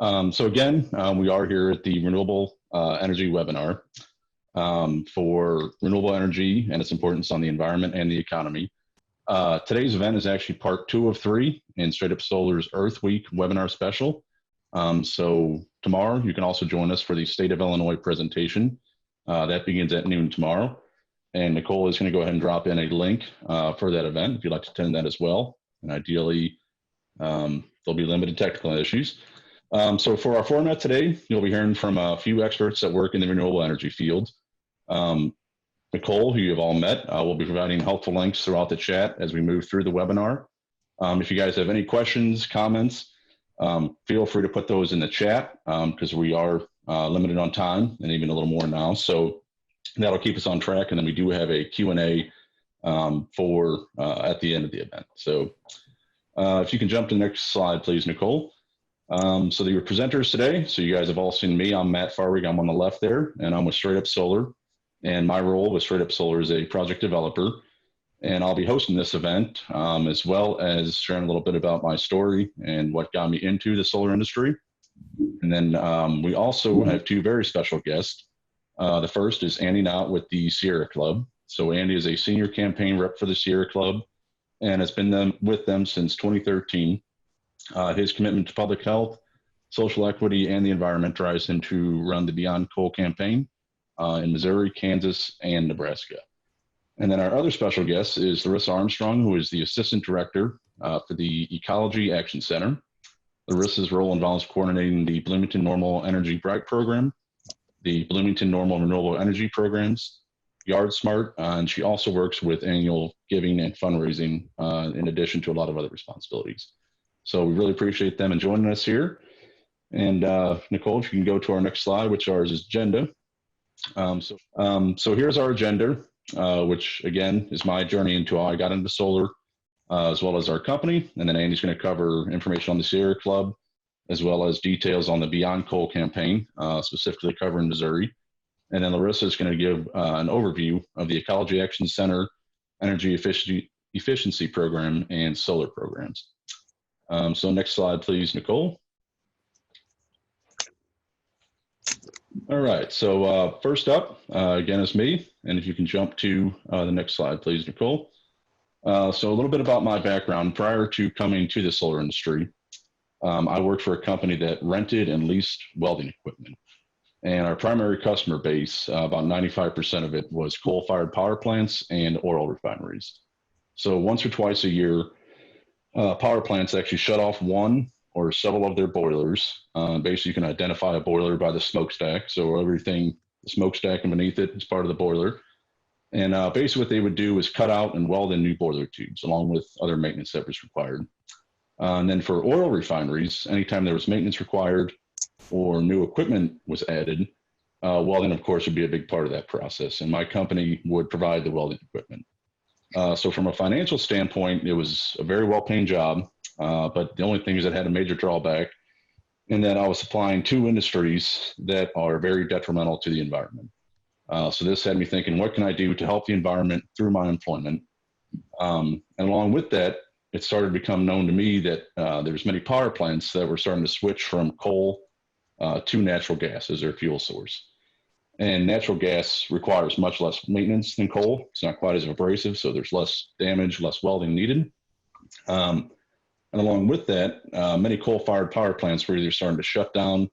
So again, we are here at the Renewable Energy webinar for renewable energy and its importance on the environment and the economy. Today's event is actually part 2 of 3 in StraightUp Solar's Earth Week webinar special. So tomorrow you can also join us for the State of Illinois presentation. That begins at noon tomorrow. And Nicole is going to go ahead and drop in a link for that event if you'd like to attend that as well. And ideally, there'll be limited technical issues. So for our format today, you'll be hearing from a few experts that work in the renewable energy field. Nicole, who you've all met, will be providing helpful links throughout the chat as we move through the webinar. If you guys have any questions, comments, feel free to put those in the chat because we are limited on time and even a little more now. So that'll keep us on track. And then we do have a Q&A for at the end of the event. So if you can jump to the next slide, please, Nicole. So your presenters today, so you guys have all seen me. I'm Matt Farwig. I'm on the left there, and I'm with StraightUp Solar. And my role with StraightUp Solar is a project developer. And I'll be hosting this event as well as sharing a little bit about my story and what got me into the solar industry. And then we also have 2 very special guests. The first is Andy Knott with the Sierra Club. So Andy is a senior campaign rep for the Sierra Club and has been with them since 2013. His commitment to public health, social equity, and the environment drives him to run the Beyond Coal campaign in Missouri, Kansas, and Nebraska. And then our other special guest is Larissa Armstrong, who is the Assistant Director for the Ecology Action Center. Larissa's role involves coordinating the Bloomington Normal Energy Bright Program, the Bloomington Normal Renewable Energy Programs, Yard Smart, and she also works with annual giving and fundraising in addition to a lot of other responsibilities. So we really appreciate them and joining us here. And Nicole, if you can go to our next slide, which ours is agenda. So here's our agenda, which again is my journey into how I got into solar, as well as our company. And then Andy's going to cover information on the Sierra Club, as well as details on the Beyond Coal campaign, specifically covering Missouri. And then Larissa is going to give an overview of the Ecology Action Center, Energy Efficiency Program, and solar programs. So next slide, please, Nicole. All right, so first up, again, is me. And if you can jump to the next slide, please, Nicole. So a little bit about my background. Prior to coming to the solar industry, I worked for a company that rented and leased welding equipment. And our primary customer base, about 95% of it, was coal-fired power plants and oil refineries. So once or twice a year, power plants actually shut off one or several of their boilers. Basically, you can identify a boiler by the smokestack. So everything, the smokestack and beneath it is part of the boiler. And basically what they would do is cut out and weld in new boiler tubes along with other maintenance that was required. And then for oil refineries, anytime there was maintenance required or new equipment was added, welding, of course, would be a big part of that process. And my company would provide the welding equipment. So from a financial standpoint, it was a very well-paying job, but the only thing is it had a major drawback in that I was supplying 2 industries that are very detrimental to the environment. So this had me thinking, what can I do to help the environment through my employment? And along with that, it started to become known to me that there's many power plants that were starting to switch from coal to natural gas as their fuel source. And natural gas requires much less maintenance than coal. It's not quite as abrasive, so there's less damage, less welding needed. And along with that, many coal-fired power plants were either starting to shut down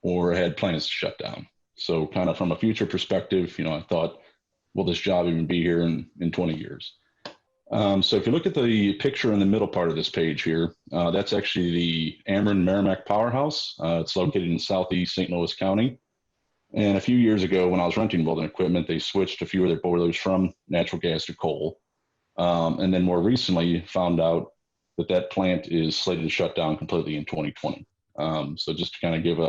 or had plans to shut down. So kind of from a future perspective, you know, I thought, will this job even be here in 20 years? So if you look at the picture in the middle part of this page here, that's actually the Ameren Merrimack Powerhouse. It's located in southeast St. Louis County. And a few years ago, when I was renting welding equipment, they switched a few of their boilers from natural gas to coal. And then more recently found out that that plant is slated to shut down completely in 2020. So just to kind of give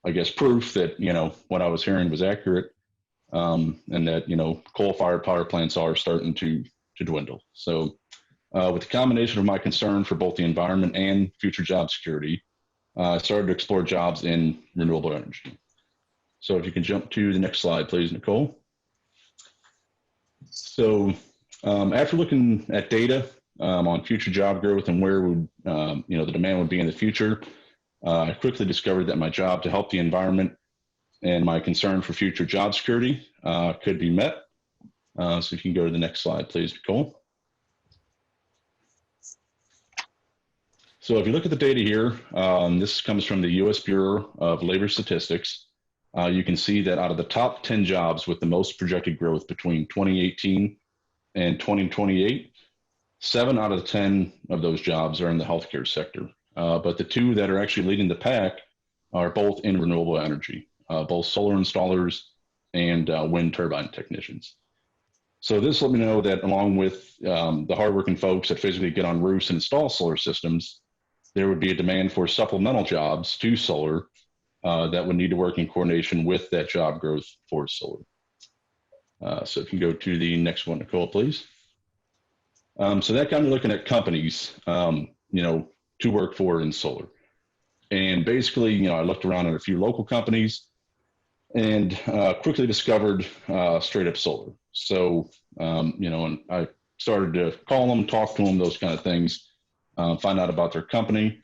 I guess, proof that, you know, what I was hearing was accurate, and that, you know, coal-fired power plants are starting to dwindle. So with the combination of my concern for both the environment and future job security, I started to explore jobs in renewable energy. So if you can jump to the next slide, please, Nicole. So after looking at data on future job growth and where would, you know, the demand would be in the future, I quickly discovered that my job to help the environment and my concern for future job security could be met. So if you can go to the next slide, please, Nicole. So if you look at the data here, this comes from the U.S. Bureau of Labor Statistics. You can see that out of the top 10 jobs with the most projected growth between 2018 and 2028, 7 out of the 10 of those jobs are in the healthcare sector. But the 2 that are actually leading the pack are both in renewable energy, both solar installers and wind turbine technicians. So this let me know that along with the hardworking folks that physically get on roofs and install solar systems, there would be a demand for supplemental jobs to solar that would need to work in coordination with that job growth for solar. So if you go to the next one, Nicole, please. So that got me looking at companies, to work for in solar. And basically, I looked around at a few local companies and quickly discovered StraightUp Solar. So, and I started to call them, talk to them, those kind of things, find out about their company.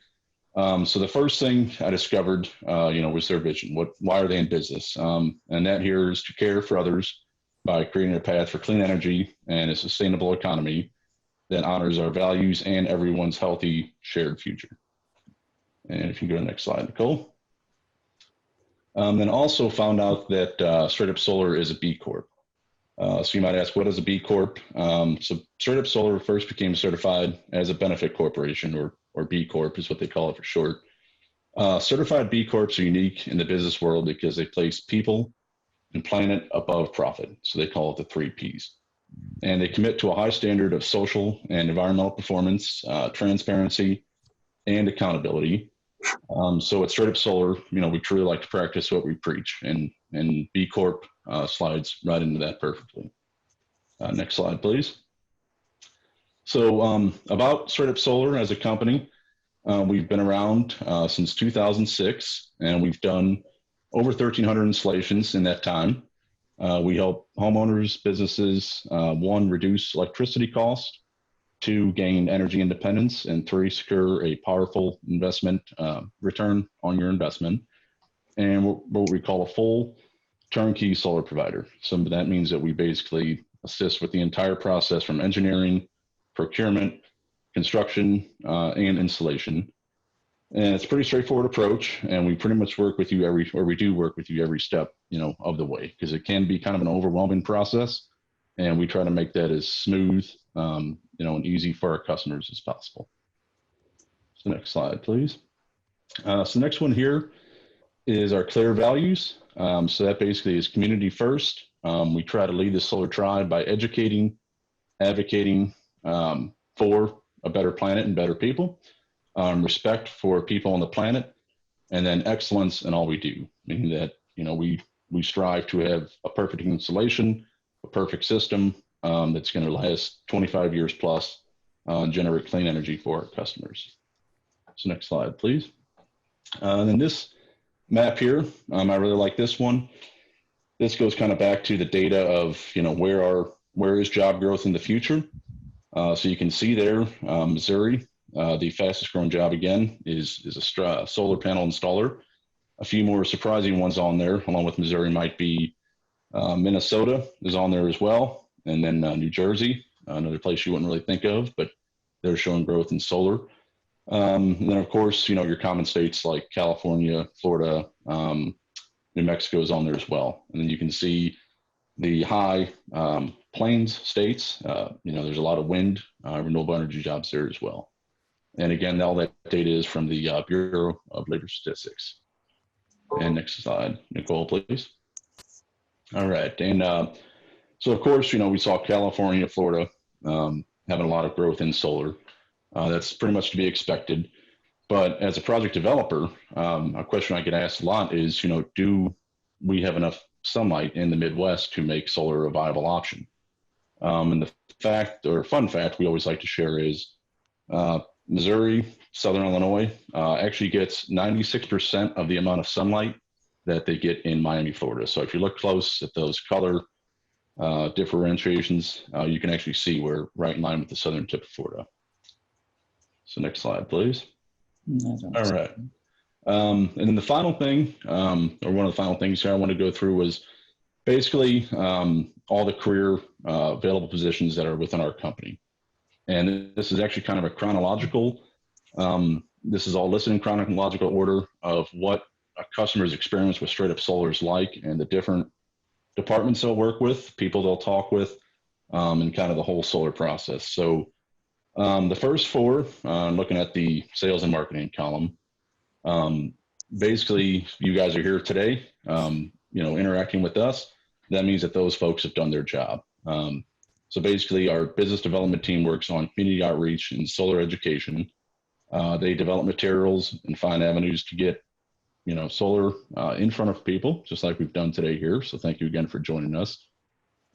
So the first thing I discovered, was their vision. Why are they in business? And that here is to care for others by creating a path for clean energy and a sustainable economy that honors our values and everyone's healthy shared future. And if you go to the next slide, Nicole. Then also found out that StraightUp Solar is a B Corp. So you might ask, what is a B Corp? So StraightUp Solar first became certified as a benefit corporation, or B Corp is what they call it for short. Certified B Corps are unique in the business world because they place people and planet above profit. So they call it the 3 Ps. And they commit to a high standard of social and environmental performance, transparency, and accountability. So at StraightUp Solar, we truly like to practice what we preach, and B Corp slides right into that perfectly. Next slide, please. So about StraightUp Solar as a company, we've been around since 2006, and we've done over 1,300 installations in that time. We help homeowners, businesses, 1, reduce electricity costs, 2, gain energy independence, and 3, secure a powerful investment return on your investment. And what we call a full turnkey solar provider. So that means that we basically assist with the entire process from engineering, procurement, construction, and installation. And it's a pretty straightforward approach, and we pretty much work with you every step, of the way, because it can be kind of an overwhelming process, and we try to make that as smooth, and easy for our customers as possible. So next slide, please. So the next one here is our clear values. So that basically is community first. We try to lead the solar tribe by educating, advocating for a better planet and better people, respect for people on the planet, and then excellence in all we do, meaning that, we strive to have a perfect installation, a perfect system that's going to last 25 years plus, and generate clean energy for our customers. So next slide, please. And then this map here, I really like this one. This goes kind of back to the data of, where is job growth in the future? So you can see there, Missouri, the fastest growing job again is a solar panel installer. A few more surprising ones on there, along with Missouri, might be Minnesota is on there as well, and then New Jersey, another place you wouldn't really think of, but they're showing growth in solar. And then of course, your common states like California, Florida, New Mexico is on there as well. And then you can see the high plains states, there's a lot of wind, renewable energy jobs there as well. And again, all that data is from the Bureau of Labor Statistics. And next slide, Nicole, please. All right. And so, of course, we saw California, Florida having a lot of growth in solar. That's pretty much to be expected. But as a project developer, a question I get asked a lot is, do we have enough sunlight in the Midwest to make solar a viable option? And the fun fact we always like to share is Missouri, Southern Illinois actually gets 96% of the amount of sunlight that they get in Miami, Florida. So if you look close at those color differentiations, you can actually see we're right in line with the southern tip of Florida. So next slide, please. All right. And then the final thing, or one of the final things here I want to go through was basically all the career available positions that are within our company. And this is actually kind of a chronological, this is all listed in chronological order of what a customer's experience with StraightUp Solar is like and the different departments they'll work with, people they'll talk with, and kind of the whole solar process. So the first four, looking at the sales and marketing column, basically you guys are here today, interacting with us. That means that those folks have done their job. So basically our business development team works on community outreach and solar education. They develop materials and find avenues to get, solar in front of people, just like we've done today here. So thank you again for joining us.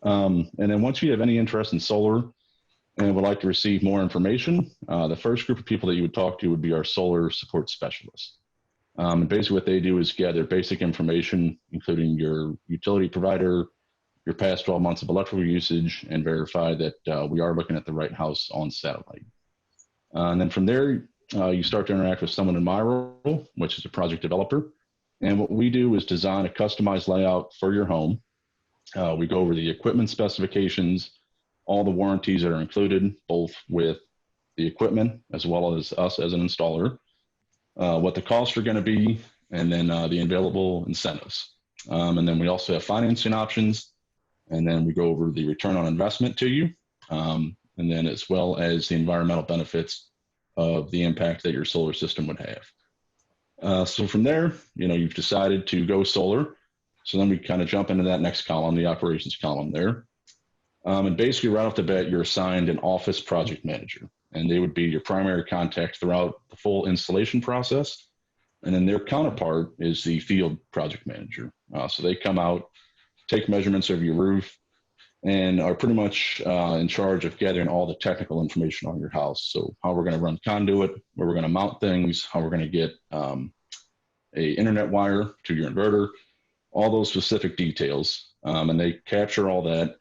And then once you have any interest in solar and would like to receive more information, the first group of people that you would talk to would be our solar support specialists. And basically what they do is gather basic information, including your utility provider, your past 12 months of electrical usage, and verify that we are looking at the right house on satellite. And then from there, you start to interact with someone in my role, which is a project developer. And what we do is design a customized layout for your home. We go over the equipment specifications, all the warranties that are included, both with the equipment as well as us as an installer, what the costs are going to be, and then the available incentives. And then we also have financing options, and then we go over the return on investment to you, and then as well as the environmental benefits of the impact that your solar system would have. So from there, you've decided to go solar. So then we kind of jump into that next column, the operations column there. And basically right off the bat, you're assigned an office project manager, and they would be your primary contact throughout the full installation process. And then their counterpart is the field project manager. So they come out, take measurements of your roof, and are pretty much in charge of gathering all the technical information on your house. So how we're going to run conduit, where we're going to mount things, how we're going to get a internet wire to your inverter, all those specific details. And they capture all that.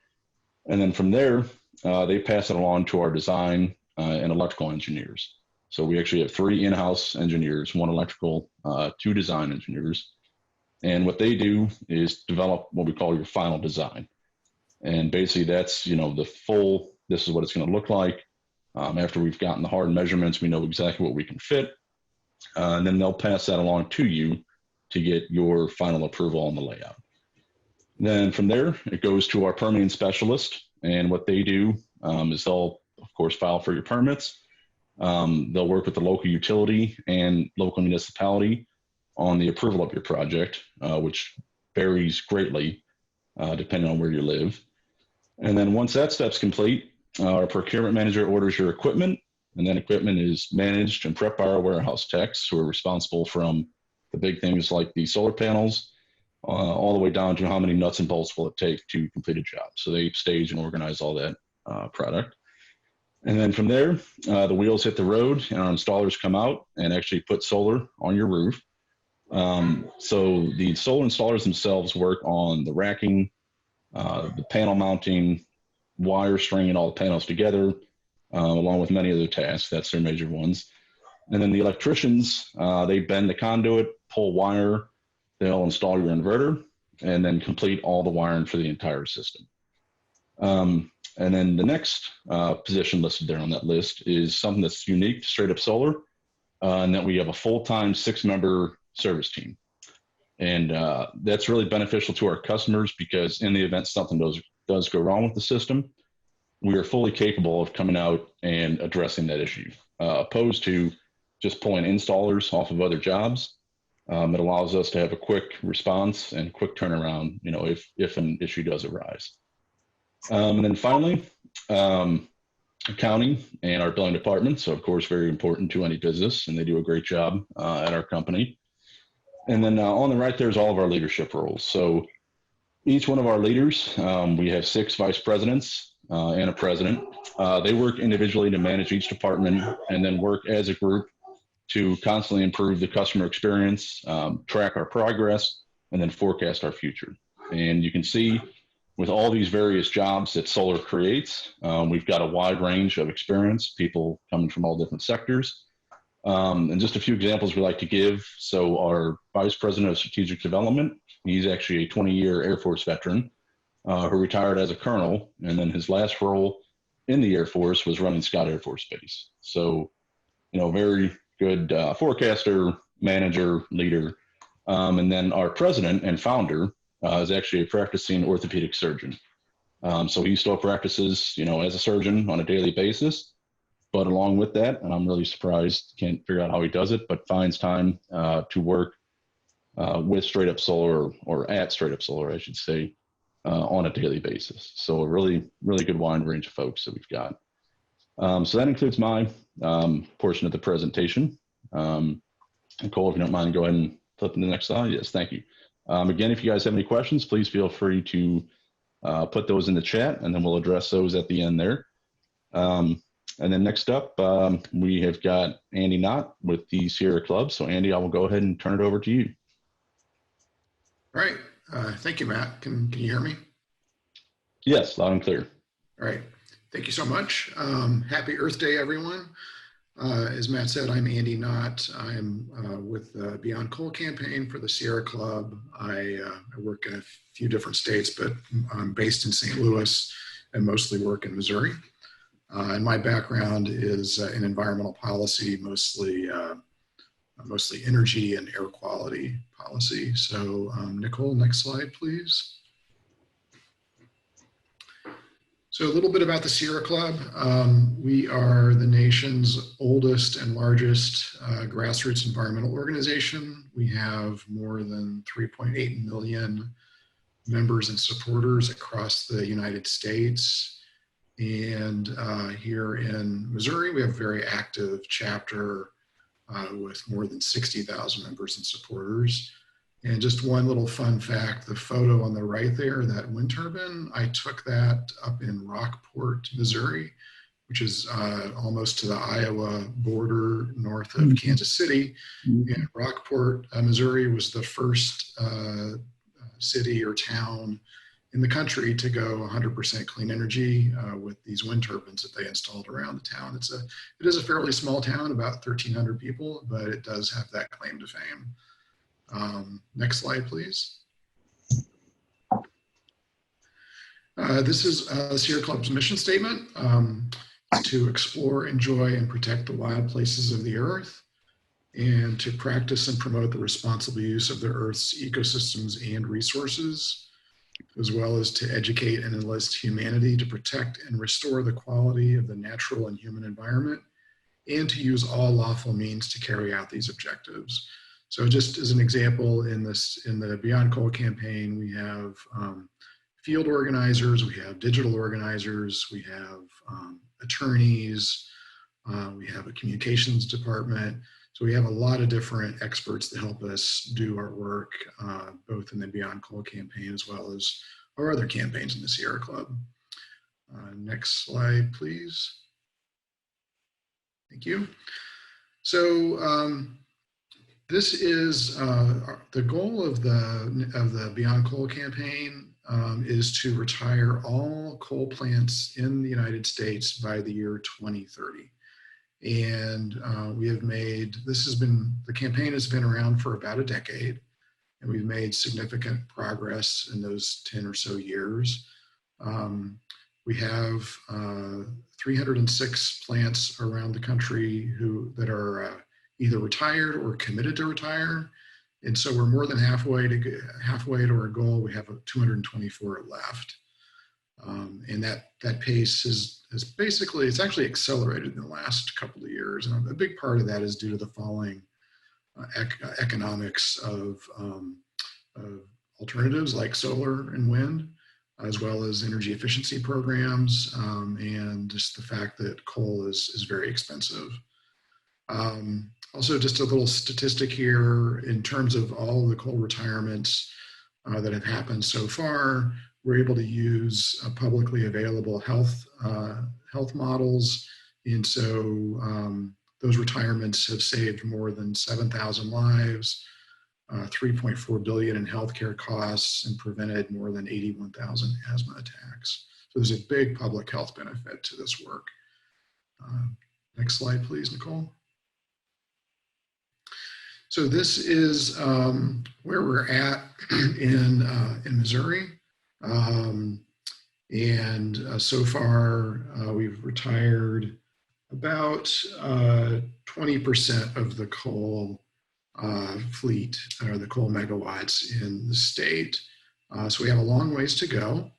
And then from there, they pass it along to our design and electrical engineers. So we actually have 3 in-house engineers, 1 electrical, 2 design engineers. And what they do is develop what we call your final design. And basically that's, the full, this is what it's going to look like. After we've gotten the hard measurements, we know exactly what we can fit. And then they'll pass that along to you to get your final approval on the layout. Then from there, it goes to our permitting specialist. And what they do is they'll, of course, file for your permits. They'll work with the local utility and local municipality on the approval of your project, which varies greatly depending on where you live. And then once that step's complete, our procurement manager orders your equipment, and then equipment is managed and prepped by our warehouse techs, who are responsible from the big things like the solar panels, all the way down to how many nuts and bolts will it take to complete a job. So they stage and organize all that product. And then from there, the wheels hit the road and our installers come out and actually put solar on your roof. So the solar installers themselves work on the racking, the panel mounting, wire stringing all the panels together, along with many other tasks. That's their major ones. And then the electricians, they bend the conduit, pull wire, they'll install your inverter, and then complete all the wiring for the entire system. And then the next position listed there on that list is something that's unique to StraightUp Solar, and that we have a full-time 6-member service team. And that's really beneficial to our customers because in the event something does go wrong with the system, we are fully capable of coming out and addressing that issue, opposed to just pulling installers off of other jobs. It allows us to have a quick response and quick turnaround, if an issue does arise. And then finally, accounting and our billing department. So of course, very important to any business, and they do a great job at our company. And then on the right, there's all of our leadership roles. So each one of our leaders, we have 6 vice presidents and a president. They work individually to manage each department and then work as a group to constantly improve the customer experience, track our progress, and then forecast our future. And you can see with all these various jobs that solar creates, we've got a wide range of experience, people coming from all different sectors. And just a few examples we like to give. So our Vice President of Strategic Development, he's actually a 20-year Air Force veteran who retired as a colonel. And then his last role in the Air Force was running Scott Air Force Base. So, very good forecaster, manager, leader. And then our president and founder is actually a practicing orthopedic surgeon. So he still practices, as a surgeon on a daily basis. But along with that, and I'm really surprised, can't figure out how he does it, but finds time to work with StraightUp Solar, or at StraightUp Solar, I should say, on a daily basis. So a really, really good wide range of folks that we've got. So that includes my portion of the presentation. Nicole, if you don't mind, go ahead and flip to the next slide. Yes, thank you. Again, if you guys have any questions, please feel free to put those in the chat, and then we'll address those at the end there. And then next up, we have got Andy Knott with the Sierra Club. So Andy, I will go ahead and turn it over to you. All right. Thank you, Matt. Can you hear me? Yes, loud and clear. All right. Thank you so much. Happy Earth Day, everyone. As Matt said, I'm Andy Knott. I'm with the Beyond Coal campaign for the Sierra Club. I work in a few different states, but I'm based in St. Louis and mostly work in Missouri. And my background is in environmental policy, mostly energy and air quality policy. So Nicole, next slide, please. So a little bit about the Sierra Club. We are the nation's oldest and largest grassroots environmental organization. We have more than 3.8 million members and supporters across the United States. And here in Missouri, we have a very active chapter with more than 60,000 members and supporters. And just one little fun fact, the photo on the right there, that wind turbine, I took that up in Rockport, Missouri, which is almost to the Iowa border north of Kansas City. And Rockport, Missouri was the first city or town in the country to go 100% clean energy with these wind turbines that they installed around the town. It is a fairly small town, about 1,300 people, but it does have that claim to fame. Next slide, please. This is Sierra Club's mission statement, to explore, enjoy, and protect the wild places of the earth, and to practice and promote the responsible use of the earth's ecosystems and resources, as well as to educate and enlist humanity to protect and restore the quality of the natural and human environment, and to use all lawful means to carry out these objectives. So just as an example, in the Beyond Coal campaign, we have field organizers, we have digital organizers, we have attorneys, we have a communications department. So we have a lot of different experts to help us do our work, both in the Beyond Coal campaign as well as our other campaigns in the Sierra Club. Next slide, please. Thank you. So this is the goal of the Beyond Coal campaign is to retire all coal plants in the United States by the year 2030. And we have made, the campaign has been around for about a decade, and we've made significant progress in those 10 or so years. We have 306 plants around the country that are either retired or committed to retire. And so we're more than halfway to our goal. We have 224 left. And that pace is basically, it's actually accelerated in the last couple of years. And a big part of that is due to the falling economics of alternatives like solar and wind, as well as energy efficiency programs, and just the fact that coal is very expensive. Also, just a little statistic here in terms of all of the coal retirements that have happened so far. We're able to use publicly available health models, and so those retirements have saved more than 7,000 lives, 3.4 billion in healthcare costs, and prevented more than 81,000 asthma attacks. So there's a big public health benefit to this work. Next slide, please, Nicole. So this is where we're at in Missouri. So far, we've retired about 20% of the coal fleet, or the coal megawatts in the state. So we have a long ways to go.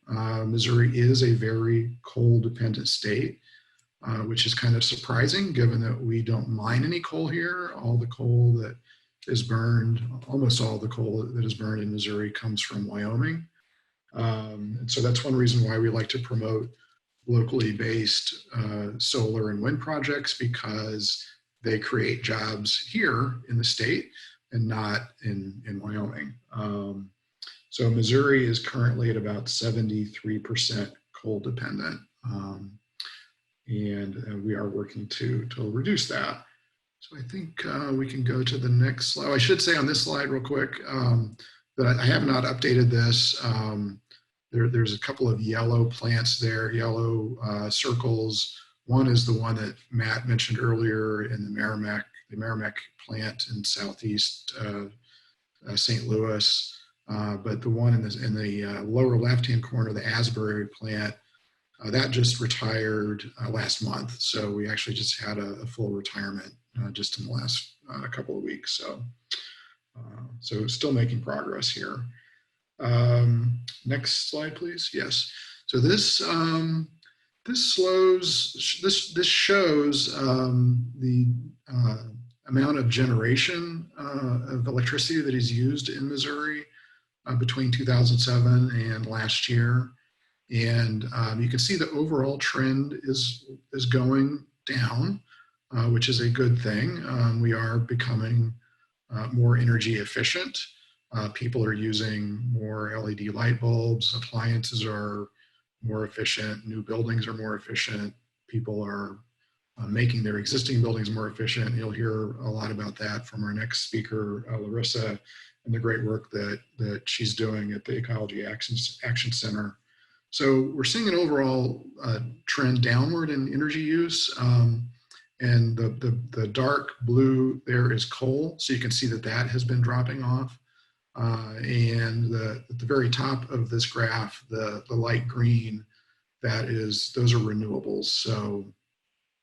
Missouri is a very coal dependent state, which is kind of surprising given that we don't mine any coal here. All the coal that is burned, almost all the coal that is burned in Missouri comes from Wyoming. And so that's one reason why we like to promote locally based solar and wind projects, because they create jobs here in the state and not in Wyoming. So Missouri is currently at about 73% coal dependent. And we are working to reduce that. So I think we can go to the next slide. I should say on this slide real quick that I have not updated this. There's a couple of yellow plants there, yellow circles. One is the one that Matt mentioned earlier in the Merrimack plant in southeast St. Louis. But the one in the lower left-hand corner, the Asbury plant, that just retired last month. So we actually just had a full retirement just in the last couple of weeks. So still making progress here. Next slide, please. Yes. So this shows the amount of generation of electricity that is used in Missouri between 2007 and last year. And you can see the overall trend is going down, which is a good thing. We are becoming more energy efficient. People are using more LED light bulbs. Appliances are more efficient. New buildings are more efficient. People are making their existing buildings more efficient. You'll hear a lot about that from our next speaker, Larissa, and the great work that she's doing at the Ecology Action Center. So we're seeing an overall trend downward in energy use. And the dark blue there is coal. So you can see that has been dropping off. And at the very top of this graph, the light green, those are renewables. So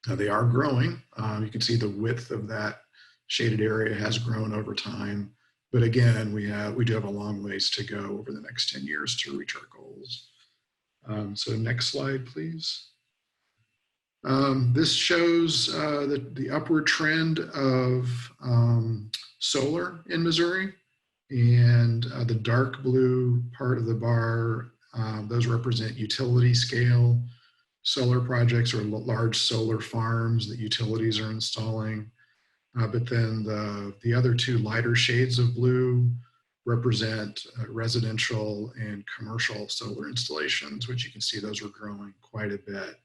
they are growing. You can see the width of that shaded area has grown over time. But again, we do have a long ways to go over the next 10 years to reach our goals. So next slide, please. This shows the upward trend of solar in Missouri. And the dark blue part of the bar, those represent utility scale solar projects or large solar farms that utilities are installing. But then the other two lighter shades of blue represent residential and commercial solar installations, which you can see those are growing quite a bit.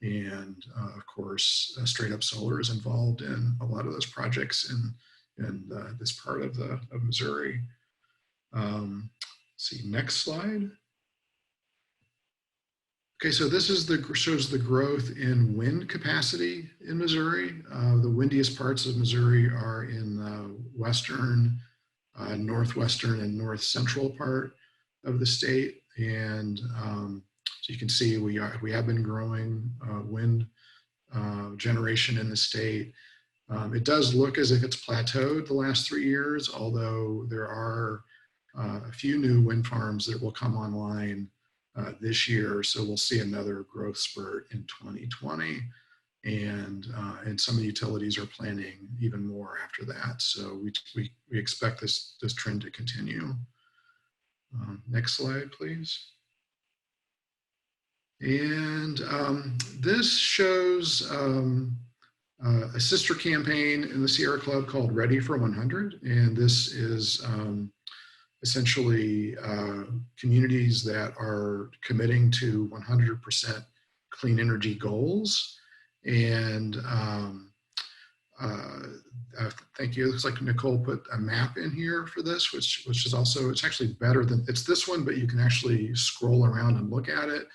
And of course, StraightUp Solar is involved in a lot of those projects in this part of Missouri. See, next slide. Okay, so this is shows the growth in wind capacity in Missouri. The windiest parts of Missouri are in the western, northwestern, and north central part of the state. And so you can see we have been growing wind generation in the state. It does look as if it's plateaued the last 3 years, although there are a few new wind farms that will come online this year. So we'll see another growth spurt in 2020. And some of the utilities are planning even more after that. So we expect this trend to continue. Next slide, please. And this shows a sister campaign in the Sierra Club called Ready for 100. And this is essentially communities that are committing to 100% clean energy goals. And thank you. It looks like Nicole put a map in here for this, which is also, it's actually better than, it's this one, but you can actually scroll around and look at it.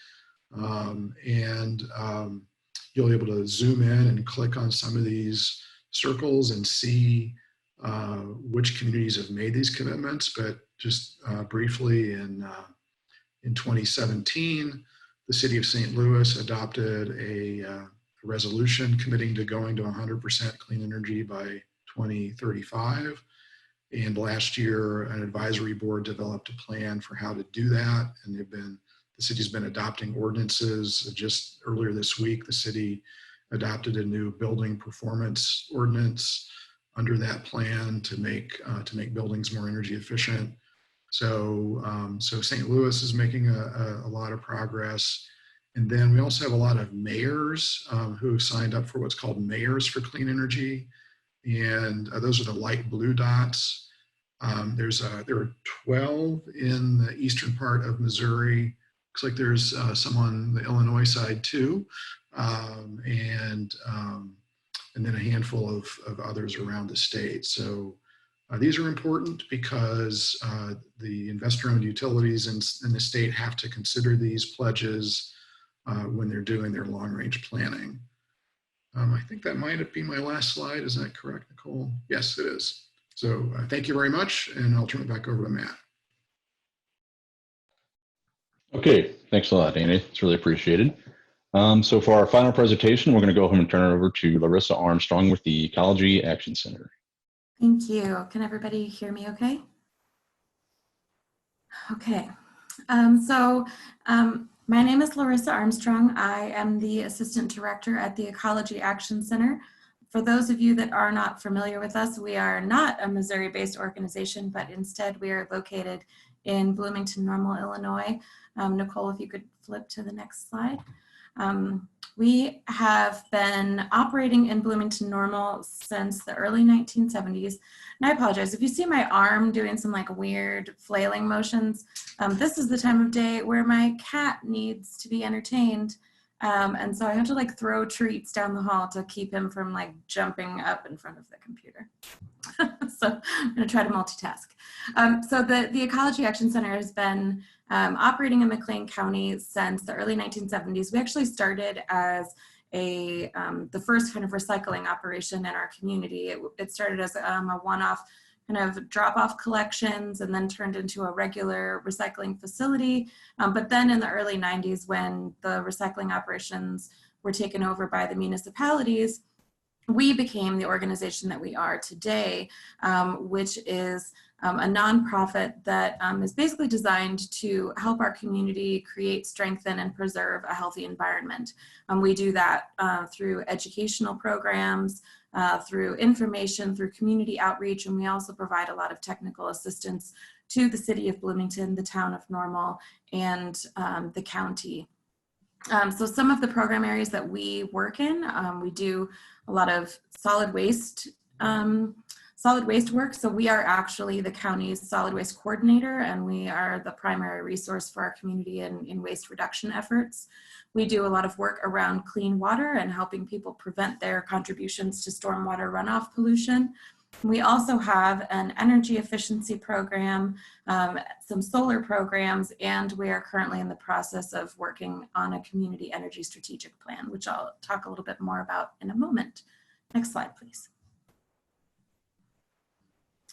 You'll be able to zoom in and click on some of these circles and see which communities have made these commitments, but just briefly, in 2017, the city of St. Louis adopted a resolution committing to going to 100% clean energy by 2035. And last year, an advisory board developed a plan for how to do that. And the city's been adopting ordinances. Just earlier this week, the city adopted a new building performance ordinance under that plan to make buildings more energy efficient. So St. Louis is making a lot of progress. And then we also have a lot of mayors who signed up for what's called Mayors for Clean Energy. And those are the light blue dots. There are 12 in the eastern part of Missouri. Looks like there's some on the Illinois side too. And then a handful of others around the state. So these are important because the investor-owned utilities in the state have to consider these pledges when they're doing their long-range planning. I think that might be my last slide. Is that correct, Nicole? Yes, it is. So thank you very much, and I'll turn it back over to Matt. Okay, thanks a lot, Danny. It's really appreciated. So for our final presentation, we're going to go ahead and turn it over to Larissa Armstrong with the Ecology Action Center. Thank you. Can everybody hear me okay? Okay. My name is Larissa Armstrong. I am the Assistant Director at the Ecology Action Center. For those of you that are not familiar with us, we are not a Missouri-based organization, but instead we are located in Bloomington Normal, Illinois. Nicole, if you could flip to the next slide. We have been operating in Bloomington Normal since the early 1970s. And I apologize, if you see my arm doing some like weird flailing motions, this is the time of day where my cat needs to be entertained. And so I have to like throw treats down the hall to keep him from like jumping up in front of the computer. So I'm gonna try to multitask. So the Ecology Action Center has been operating in McLean County since the early 1970s. We actually started as the first kind of recycling operation in our community. It started as a one-off kind of drop-off collections and then turned into a regular recycling facility. But then in the early 90s, when the recycling operations were taken over by the municipalities, we became the organization that we are today, which is a nonprofit that is basically designed to help our community create, strengthen, and preserve a healthy environment. We do that through educational programs, through information, through community outreach, and we also provide a lot of technical assistance to the city of Bloomington, the town of Normal, and the county. So some of the program areas that we work in, we do a lot of solid waste work. So we are actually the county's solid waste coordinator, and we are the primary resource for our community in waste reduction efforts. We do a lot of work around clean water and helping people prevent their contributions to stormwater runoff pollution. We also have an energy efficiency program, some solar programs, and we are currently in the process of working on a community energy strategic plan, which I'll talk a little bit more about in a moment. Next slide, please.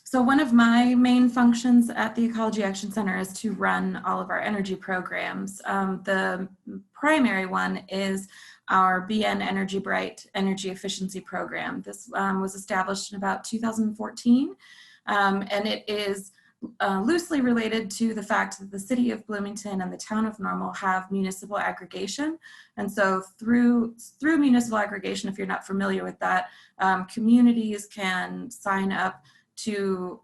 So one of my main functions at the Ecology Action Center is to run all of our energy programs. The primary one is our BN Energy Bright Energy Efficiency Program. This was established in about 2014, and it is loosely related to the fact that the city of Bloomington and the town of Normal have municipal aggregation. And so through municipal aggregation, if you're not familiar with that, communities can sign up to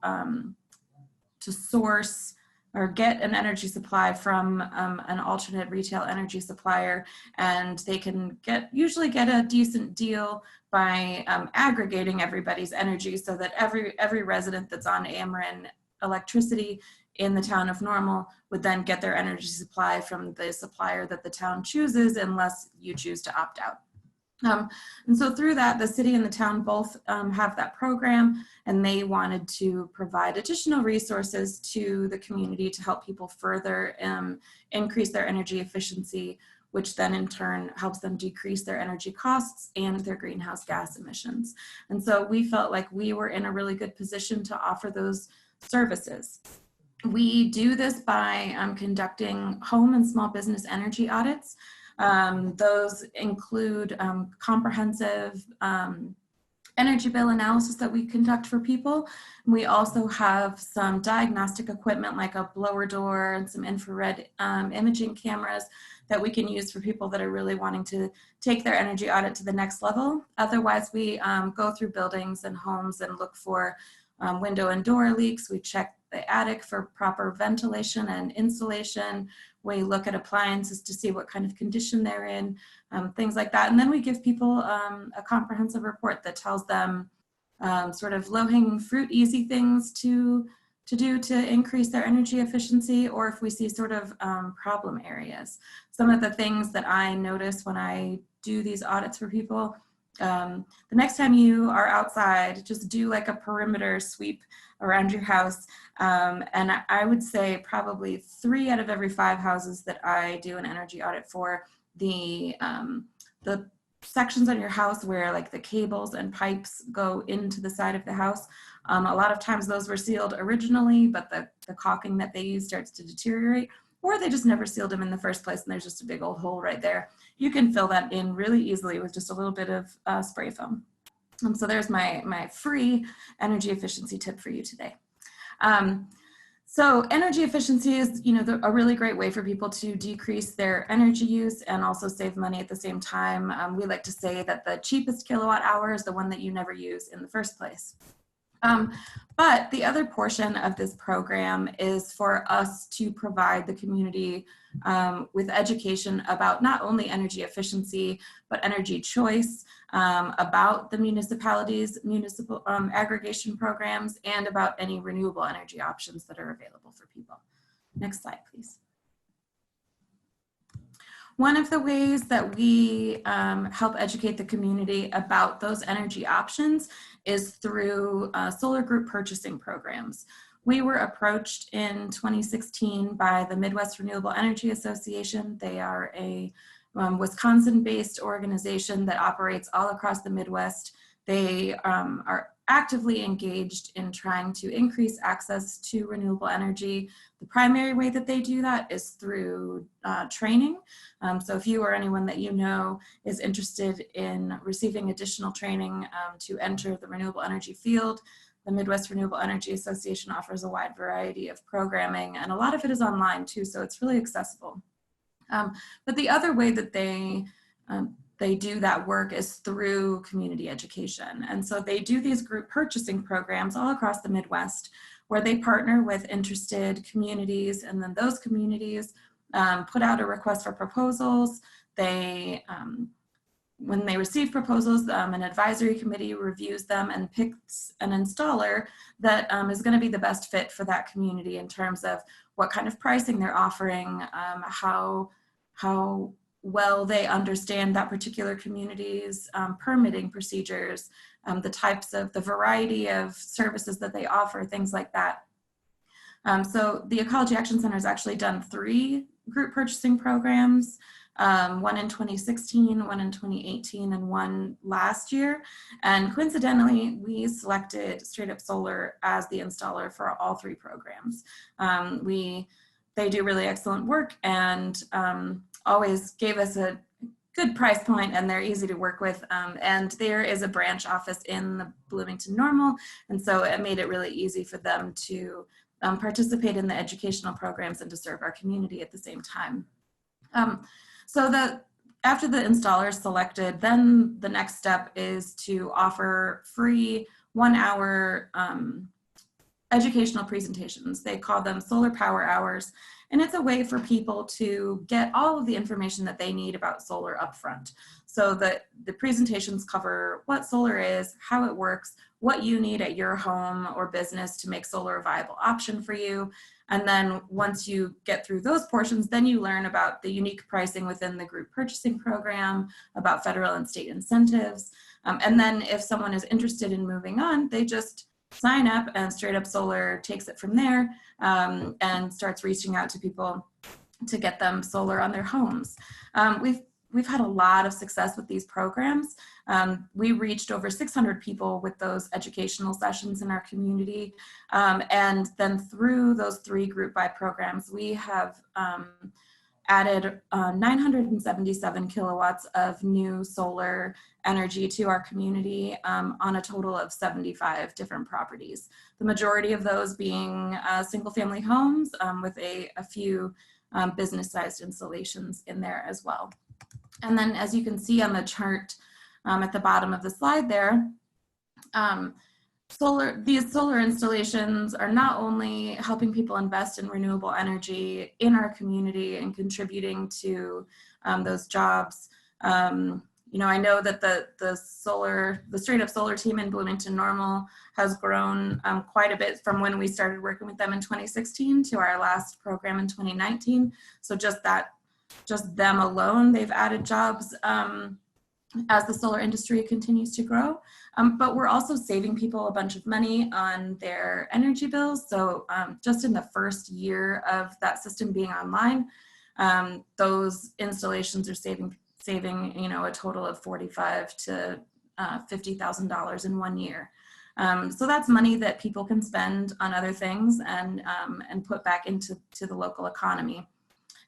source or get an energy supply from an alternate retail energy supplier, and they can usually get a decent deal by aggregating everybody's energy so that every resident that's on Ameren electricity in the town of Normal would then get their energy supply from the supplier that the town chooses, unless you choose to opt out. And so through that, the city and the town both have that program, and they wanted to provide additional resources to the community to help people further increase their energy efficiency which then in turn helps them decrease their energy costs and their greenhouse gas emissions. And so we felt like we were in a really good position to offer those services. We do this by conducting home and small business energy audits. Those include comprehensive energy bill analysis that we conduct for people. We also have some diagnostic equipment like a blower door and some infrared imaging cameras that we can use for people that are really wanting to take their energy audit to the next level. Otherwise, we go through buildings and homes and look for window and door leaks. We check the attic for proper ventilation and insulation. We look at appliances to see what kind of condition they're in, things like that. And then we give people a comprehensive report that tells them sort of low-hanging fruit, easy things to do to increase their energy efficiency, or if we see sort of problem areas. Some of the things that I notice when I do these audits for people, the next time you are outside, just do like a perimeter sweep around your house. And I would say probably 3 out of every 5 houses that I do an energy audit for, the sections on your house where like the cables and pipes go into the side of the house, a lot of times those were sealed originally, but the caulking that they use starts to deteriorate, or they just never sealed them in the first place and there's just a big old hole right there. You can fill that in really easily with just a little bit of spray foam. So there's my free energy efficiency tip for you today. So energy efficiency is, a really great way for people to decrease their energy use and also save money at the same time. We like to say that the cheapest kilowatt hour is the one that you never use in the first place. But the other portion of this program is for us to provide the community with education about not only energy efficiency, but energy choice, about the municipalities, municipal aggregation programs, and about any renewable energy options that are available for people. Next slide, please. One of the ways that we help educate the community about those energy options is through solar group purchasing programs. We were approached in 2016 by the Midwest Renewable Energy Association. They are a Wisconsin-based organization that operates all across the Midwest. They are actively engaged in trying to increase access to renewable energy. The primary way that they do that is through training. So if you or anyone that you know is interested in receiving additional training to enter the renewable energy field, the Midwest Renewable Energy Association offers a wide variety of programming, and a lot of it is online too, so it's really accessible. But the other way that they do that work is through community education. And so they do these group purchasing programs all across the Midwest where they partner with interested communities, and then those communities put out a request for proposals. They, when they receive proposals, an advisory committee reviews them and picks an installer that is going to be the best fit for that community in terms of what kind of pricing they're offering, how well they understand that particular community's permitting procedures, the variety of services that they offer, things like that. So the Ecology Action Center has actually done 3 group purchasing programs, one in 2016, one in 2018, and one last year. And coincidentally, we selected StraightUp Solar as the installer for all 3 programs. They do really excellent work and always gave us a good price point, and they're easy to work with. And there is a branch office in the Bloomington Normal, and so it made it really easy for them to participate in the educational programs and to serve our community at the same time. After the installer is selected, then the next step is to offer free 1-hour educational presentations. They call them solar power hours, and it's a way for people to get all of the information that they need about solar upfront. So the presentations cover what solar is, how it works, what you need at your home or business to make solar a viable option for you. And then once you get through those portions, then you learn about the unique pricing within the group purchasing program, about federal and state incentives. And then if someone is interested in moving on, they just sign up and StraightUp Solar takes it from there and starts reaching out to people to get them solar on their homes. We've had a lot of success with these programs. We reached over 600 people with those educational sessions in our community. And then through those 3 group buy programs, we have added 977 kilowatts of new solar energy to our community on a total of 75 different properties. The majority of those being single family homes with a few business-sized installations in there as well. And then as you can see on the chart at the bottom of the slide there, these solar installations are not only helping people invest in renewable energy in our community and contributing to those jobs. You know, I know that the StraightUp solar team in Bloomington Normal has grown quite a bit from when we started working with them in 2016 to our last program in 2019. So just them alone, they've added jobs as the solar industry continues to grow. But we're also saving people a bunch of money on their energy bills. So just in the first year of that system being online, those installations are saving you know, a total of $45,000 to $50,000 in 1 year. So that's money that people can spend on other things and put back into the local economy.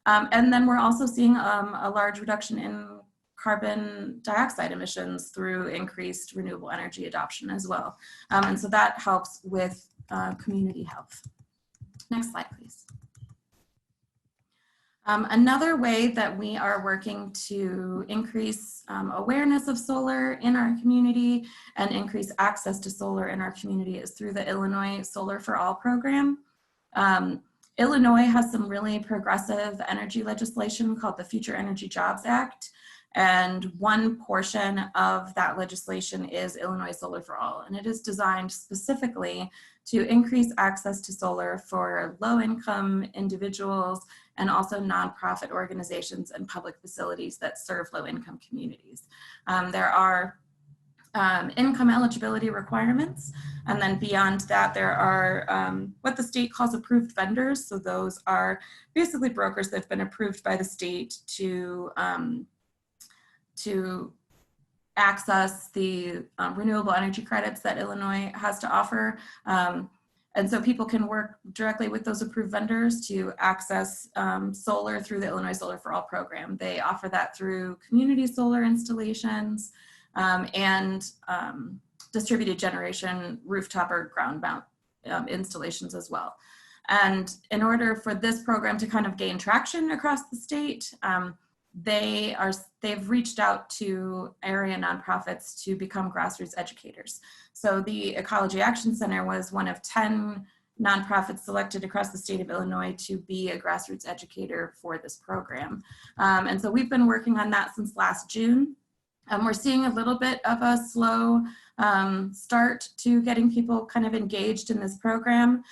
And then we're also seeing a large reduction in carbon dioxide emissions through increased renewable energy adoption as well. And so that helps with community health. Next slide, please. Another way that we are working to increase awareness of solar in our community and increase access to solar in our community is through the Illinois Solar for All program. Illinois has some really progressive energy legislation called the Future Energy Jobs Act. And one portion of that legislation is Illinois Solar for All. And it is designed specifically to increase access to solar for low-income individuals and also nonprofit organizations and public facilities that serve low-income communities. There are income eligibility requirements. And then beyond that, there are what the state calls approved vendors. So those are basically brokers that have been approved by the state to access the renewable energy credits that Illinois has to offer. And so people can work directly with those approved vendors to access solar through the Illinois Solar for All program. They offer that through community solar installations and distributed generation rooftop or ground mount installations as well. And in order for this program to kind of gain traction across the state, they've reached out to area nonprofits to become grassroots educators. So the Ecology Action Center was one of 10 nonprofits selected across the state of Illinois to be a grassroots educator for this program. And so we've been working on that since last June. We're seeing a little bit of a slow start to getting people kind of engaged in this program.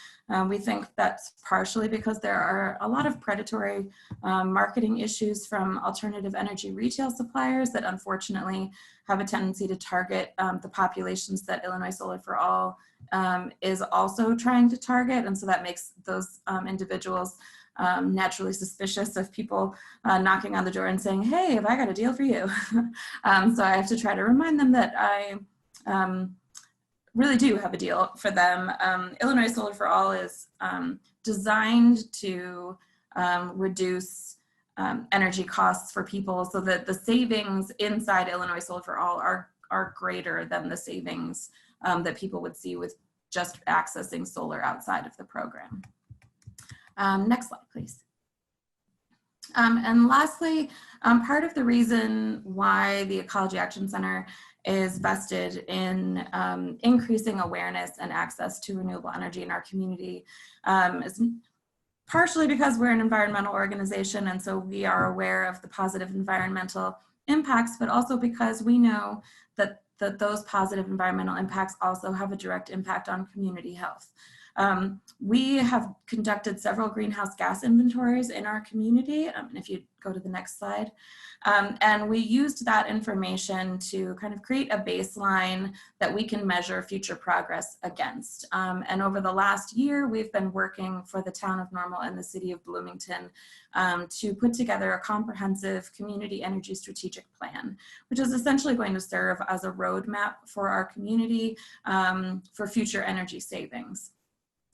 We think that's partially because there are a lot of predatory marketing issues from alternative energy retail suppliers that unfortunately have a tendency to target the populations that Illinois Solar for All is also trying to target. And so that makes those individuals naturally suspicious of people knocking on the door and saying, hey, have I got a deal for you? So I have to try to remind them that I really do have a deal for them. Illinois Solar for All is designed to reduce energy costs for people so that the savings inside Illinois Solar for All are greater than the savings that people would see with just accessing solar outside of the program. Next slide, please. And lastly, part of the reason why the Ecology Action Center is vested in increasing awareness and access to renewable energy in our community is partially because we're an environmental organization, and so we are aware of the positive environmental impacts, but also because we know that those positive environmental impacts also have a direct impact on community health. We have conducted several greenhouse gas inventories in our community. If you go to the next slide. And we used that information to kind of create a baseline that we can measure future progress against. And over the last year, we've been working for the town of Normal and the city of Bloomington to put together a comprehensive community energy strategic plan, which is essentially going to serve as a roadmap for our community for future energy savings.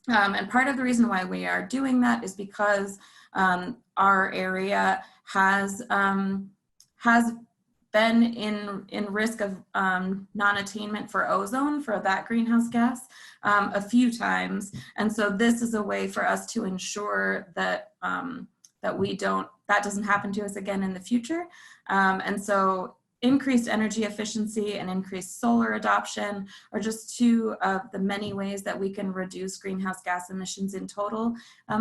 And part of the reason why we are doing that is because our area has been in risk of non-attainment for ozone, for that greenhouse gas, a few times. And so this is a way for us to ensure that that doesn't happen to us again in the future. And so increased energy efficiency and increased solar adoption are just two of the many ways that we can reduce greenhouse gas emissions in total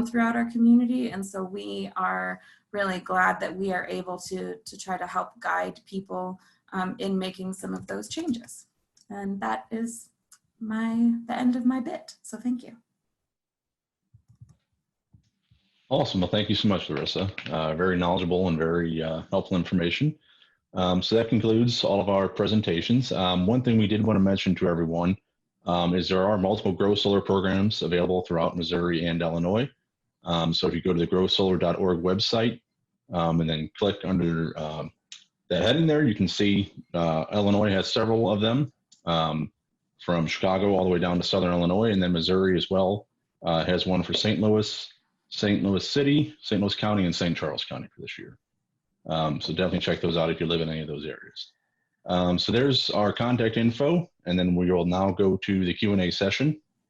throughout our community. And so we are really glad that we are able to try to help guide people in making some of those changes. And that is the end of my bit. So thank you. Awesome. Well, thank you so much, Larissa. Very knowledgeable and very helpful information. So that concludes all of our presentations. One thing we did want to mention to everyone is there are multiple Grow Solar programs available throughout Missouri and Illinois. So if you go to the growsolar.org website and then click under that heading there, you can see Illinois has several of them from Chicago all the way down to Southern Illinois, and then Missouri as well has one for St. Louis City, St. Louis County, and St. Charles County for this year. So definitely check those out if you live in any of those areas. So there's our contact info, and then we will now go to the Q&A session.